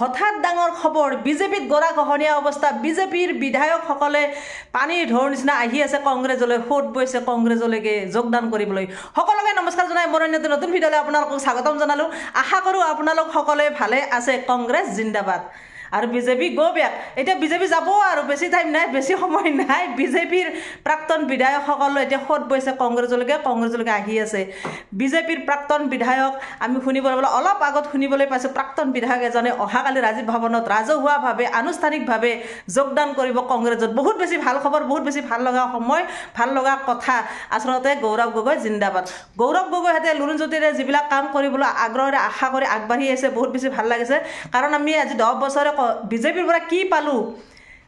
হঠাৎ ডাঙৰ খবৰ বিজেপিত গৰা গহনীয়া অৱস্থা বিজেপিৰ বিধায়কসকলে পানীৰ ঢৌৰ নিচিনা আহি আছে কংগ্ৰেছলৈ সোঁত বৈছে কংগ্ৰেছলৈকে যোগদান কৰিবলৈ সকলোকে নমস্কাৰ জনাই মোৰ নতুন ভিডিঅ'লৈ আপোনালোকক স্বাগতম জনালোঁ আশা কৰোঁ আপোনালোক সকলোৱে ভালে আছে কংগ্ৰেছ জিন্দাবাদ আৰু বিজেপি গো বেক এতিয়া বিজেপি যাব আৰু বেছি টাইম নাই বেছি সময় নাই বিজেপিৰ প্ৰাক্তন বিধায়কসকল এতিয়া সোঁত বৈছে কংগ্ৰেছলৈকে আহি আছে বিজেপিৰ প্ৰাক্তন বিধায়ক আমি শুনিবলৈ অলপ আগত শুনিবলৈ পাইছোঁ প্ৰাক্তন বিধায়ক এজনে অহাকালি ৰাজীৱ ভৱনত ৰাজহুৱাভাৱে আনুষ্ঠানিকভাৱে যোগদান কৰিব কংগ্ৰেছত বহুত বেছি ভাল খবৰ বহুত বেছি ভাল লগা সময় ভাল লগা কথা আচলতে গৌৰৱ গগৈ জিন্দাবাদ গৌৰৱ গগৈহঁতে লুৰুণজ্যোতিৰে যিবিলাক কাম কৰিবলৈ আগ্ৰহেৰে আশা কৰি আগবাঢ়ি আহিছে বহুত বেছি ভাল লাগিছে কাৰণ আমি আজি 10 বছৰে বিজেপিৰ পৰা কি পালোঁ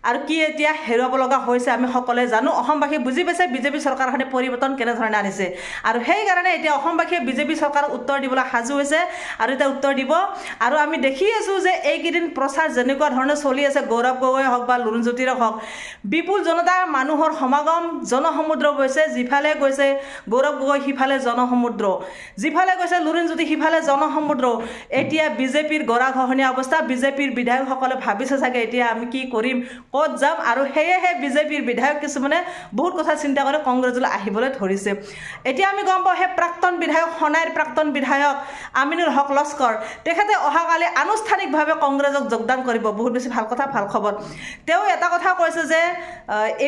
আৰু কি এতিয়া হেৰুৱাব লগা হৈছে আমি সকলোৱে জানো অসমবাসী বুজি পাইছে বিজেপি চৰকাৰখনে পৰিৱৰ্তন কেনেধৰণে আনিছে আৰু সেইকাৰণে এতিয়া অসমবাসীয়ে বিজেপি চৰকাৰক উত্তৰ দিবলৈ সাজু হৈছে আৰু এতিয়া উত্তৰ দিব আৰু আমি দেখি আছোঁ যে এইকেইদিন প্ৰচাৰ যেনেকুৱা ধৰণে চলি আছে গৌৰৱ গগৈ হওক বা লুৰুণজ্যোতিৰে হওক বিপুল জনতা মানুহৰ সমাগম জনসমুদ্ৰ গৈছে যিফালে গৈছে গৌৰৱ গগৈ সিফালে জনসমুদ্ৰ যিফালে গৈছে লুৰুণজ্যোতি সিফালে জনসমুদ্ৰ এতিয়া বিজেপিৰ গৰাখহনীয়া অৱস্থা বিজেপিৰ বিধায়কসকলে ভাবিছে চাগে এতিয়া আমি কি কৰিম ক'ত যাম আৰু সেয়েহে বিজেপিৰ বিধায়ক কিছুমানে বহুত কথা চিন্তা কৰি কংগ্ৰেছলৈ আহিবলৈ ধৰিছে এতিয়া আমি গম পাওঁ সেই প্ৰাক্তন বিধায়ক সনাইৰ প্ৰাক্তন বিধায়ক আমিনুল হক লস্কৰ তেখেতে অহাকালি আনুষ্ঠানিকভাৱে কংগ্ৰেছক যোগদান কৰিব বহুত বেছি ভাল কথা ভাল খবৰ তেওঁ এটা কথা কৈছে যে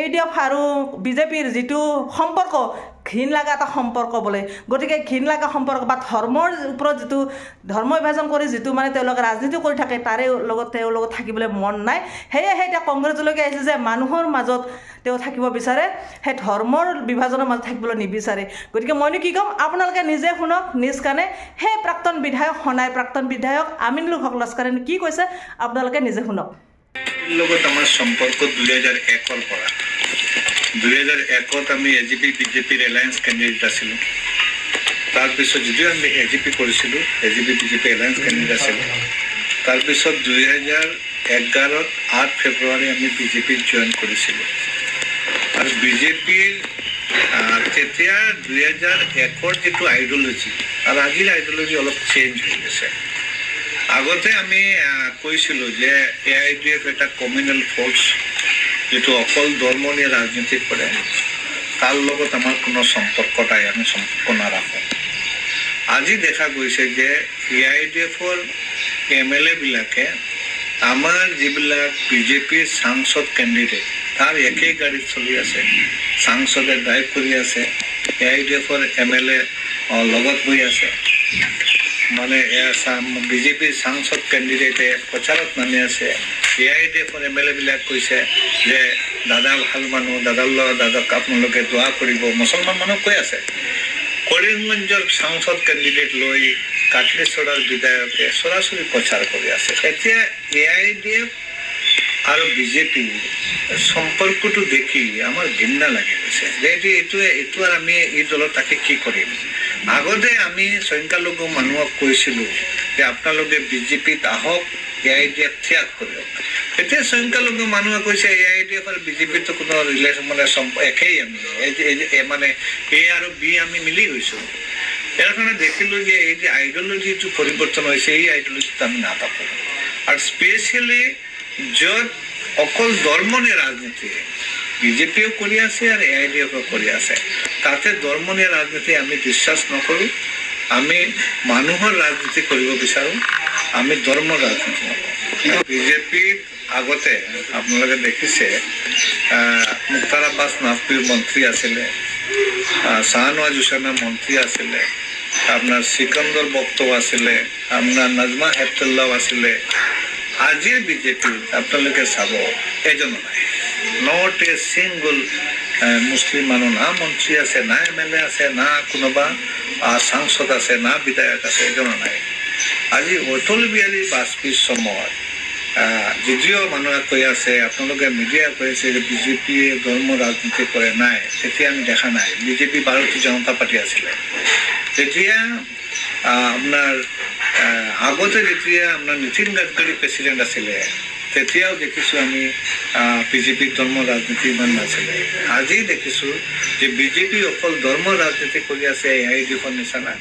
ADF আৰু বিজেপিৰ যিটো সম্পৰ্ক ঘিন লগা এটা সম্পৰ্ক বোলে গতিকে ঘিন লগা সম্পৰ্ক বা ধৰ্মৰ ওপৰত যিটো ধৰ্ম বিভাজন কৰি যিটো মানে তেওঁলোকে ৰাজনীতি কৰি থাকে তাৰে লগত তেওঁৰ লগত থাকিবলৈ মন নাই সেয়েহে এতিয়া কংগ্ৰেছলৈকে আহিছে যে মানুহৰ মাজত তেওঁ থাকিব বিচাৰে সেই ধৰ্মৰ বিভাজনৰ মাজত থাকিবলৈ নিবিচাৰে গতিকে মইনো কি ক'ম আপোনালোকে নিজে শুনক নিজ কাণে সেই প্ৰাক্তন বিধায়ক সনাই প্ৰাক্তন বিধায়ক আমিনুল হক লস্কৰে কি কৈছে আপোনালোকে নিজে শুনক লগত আমাৰ সম্পৰ্ক 2001 পৰা 2001 আমি এজিপি বিজেপিৰ এলায়েন্স কেণ্ডিডেট আছিলোঁ তাৰপিছত যদিও আমি এজিপি কৰিছিলোঁ এজিপি বিজেপি এলায়েন্স কেণ্ডিডেট আছিলোঁ তাৰপিছত 2011 8 ফেব্ৰুৱাৰী আমি বিজেপিত জইন কৰিছিলোঁ আৰু বিজেপিৰ তেতিয়া 2001 যিটো আইডিঅলজি আৰু আজিৰ আইডিঅলজি অলপ চেঞ্জ হৈ গৈছে আগতে আমি কৈছিলোঁ যে AIDF এটা কমিউনেল ফ'ৰ্চ যেটো অকল ধৰ্মীয় ৰাজনীতি কৰে তাৰ লগত আমাৰ কোনো সম্পৰ্ক নাই আমি সম্পৰ্ক নাৰাখোঁ আজি দেখা গৈছে যে AIDFৰ MLA বিলাকে আমাৰ যিবিলাক বিজেপিৰ সাংসদ কেণ্ডিডেট তাৰ একেই গাড়ীত চলি আছে সাংসদে ড্ৰাইভ কৰি আছে AIDFৰ MLA লগত বহি আছে মানে বিজেপিৰ সাংসদ কেণ্ডিডেটে প্ৰচাৰত নামি আছে AIDFৰ MLA বিলাক কৈছে যে দাদা ভাল মানুহ দাদাক আপোনালোকে দোৱা কৰিব মুছলমান মানুহ কৈ আছে কৰিমগঞ্জৰ সাংসদ কেণ্ডিডেট লৈ কাটলিছৰাৰ বিধায়কে সৰাসৰি প্ৰচাৰ কৰি আছে এতিয়া AIDF আৰু বিজেপি সম্পৰ্কটো দেখি আমাৰ ঘৃণা লাগি গৈছে যে এইটো আৰু আমি এই দলত তাকে কি কৰিম আগতে আমি সংখ্যালঘু মানুহক কৈছিলোঁ যে আপোনালোকে বিজেপিত আহক AIDF ত্যাগ কৰক এতিয়া সংখ্যালঘু মানুহে কৈছে AIDF আৰু বিজেপিতো কোনো ৰিলেশ্যন মানে একেই আমি মানে A আৰু B আমি মিলি গৈছোঁ ইয়াৰ কাৰণে দেখিলোঁ যে এই যে আইডিঅলজিটো পৰিৱৰ্তন হৈছে এই আইডিঅলজিটো আমি নাথাকোঁ আৰু স্পেচিয়েলি য'ত অকল ধৰ্মীয় ৰাজনীতি বিজেপিও কৰি আছে আৰু AIDFও কৰি আছে তাতে ধৰ্মীয় ৰাজনীতি আমি বিশ্বাস নকৰোঁ আমি মানুহৰ ৰাজনীতি কৰিব বিচাৰোঁ আমি ধৰ্মৰ ৰাজনীতি নকৰোঁ বিজেপিত আগতে আপোনালোকে দেখিছে মুখতাৰ আব্বাছ নাকভিৰ মন্ত্ৰী আছিলে শাহনৱাজ হুছেইনৰ মন্ত্ৰী আছিলে আপোনাৰ সিকন্দৰ বক্ত আছিলে আপোনাৰ নাজমা হেপতুল্লাহ আছিলে আজিৰ বিজেপি আপোনালোকে চাব এজনো নাই নট এ সিংগল মুছলিম মানুহ না মন্ত্ৰী আছে না MLA আছে না কোনোবা সাংসদ আছে না বিধায়ক আছে এজনো নাই আজি অটল বিহাৰী বাজপেয়ীৰ সময়ত যদিও মানুহে কৈ আছে আপোনালোকে মিডিয়া কৈ আছে যে বিজেপিয়ে ধৰ্ম ৰাজনীতি কৰে নাই তেতিয়া আমি দেখা নাই বিজেপি ভাৰতীয় জনতা পাৰ্টি আছিলে তেতিয়া আপোনাৰ আগতে যেতিয়া আপোনাৰ নীতিন গাডকাৰী প্ৰেচিডেণ্ট আছিলে তেতিয়াও দেখিছোঁ আমি বিজেপিৰ ধৰ্ম ৰাজনীতি ইমান নাছিলে আজি দেখিছোঁ যে বিজেপি অকল ধৰ্ম ৰাজনীতি কৰি আছে AIDFৰ নিচিনা